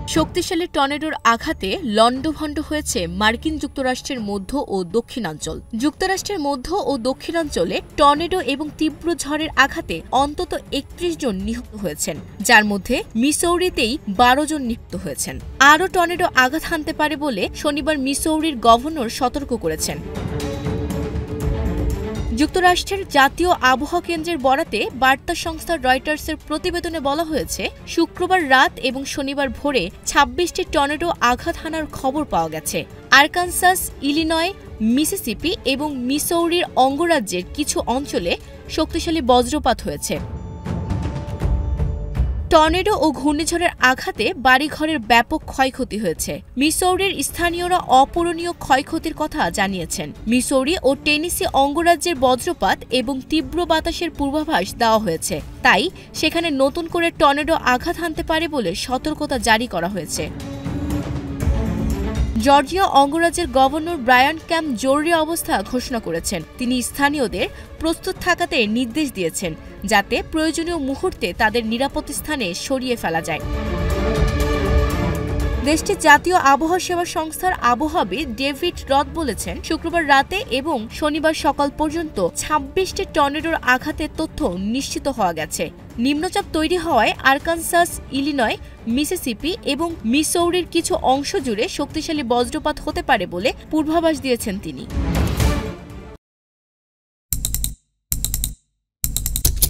শক্তিশালী টর্নেডোর আঘাতে লণ্ডভণ্ড হয়েছে মার্কিন যুক্তরাষ্ট্রের মধ্য ও দক্ষিণাঞ্চল। যুক্তরাষ্ট্রের মধ্য ও দক্ষিণাঞ্চলে টর্নেডো এবং তীব্র ঝড়ের আঘাতে অন্তত ৩১ জন নিহত হয়েছেন, যার মধ্যে মিসৌরিতেই ১২ জন নিহত হয়েছেন। আরও টর্নেডো আঘাত হানতে পারে বলে শনিবার মিসৌরির গভর্নর সতর্ক করেছেন। যুক্তরাষ্ট্রের জাতীয় আবহাওয়া কেন্দ্রের বরাতে বার্তা সংস্থা রয়টার্সের প্রতিবেদনে বলা হয়েছে, শুক্রবার রাত এবং শনিবার ভোরে ২৬টি টর্নেডো আঘাত হানার খবর পাওয়া গেছে। আরকানসাস, ইলিনয়, মিসিসিপি এবং মিসৌরির অঙ্গরাজ্যের কিছু অঞ্চলে শক্তিশালী বজ্রপাত হয়েছে। টর্নেডো ও ঘূর্ণিঝড়ের আঘাতে বাড়িঘরের ব্যাপক ক্ষয়ক্ষতি হয়েছে। মিসৌরির স্থানীয়রা অপূরণীয় ক্ষয়ক্ষতির কথা জানিয়েছেন। মিসৌরি ও টেনেসি অঙ্গরাজ্যের বজ্রপাত এবং তীব্র বাতাসের পূর্বাভাস দেওয়া হয়েছে, তাই সেখানে নতুন করে টর্নেডো আঘাত হানতে পারে বলে সতর্কতা জারি করা হয়েছে। জর্জিয়া অঙ্গরাজ্যের গভর্নর ব্রায়ান ক্যাম্প জরুরি অবস্থা ঘোষণা করেছেন। তিনি স্থানীয়দের প্রস্তুত থাকাতে নির্দেশ দিয়েছেন, যাতে প্রয়োজনীয় মুহূর্তে তাদের নিরাপদ স্থানে সরিয়ে ফেলা যায়। দেশটির জাতীয় আবহাওয়া সেবা সংস্থার আবহাওয়াবিদ ডেভিড রথ বলেছেন, শুক্রবার রাতে এবং শনিবার সকাল পর্যন্ত ২৬টি টর্নেডোর আঘাতের তথ্য নিশ্চিত হওয়া গেছে। নিম্নচাপ তৈরি হওয়ায় আরকানসাস, ইলিনয়, মিসিসিপি এবং মিসৌরির কিছু অংশ জুড়ে শক্তিশালী বজ্রপাত হতে পারে বলে পূর্বাভাস দিয়েছেন তিনি।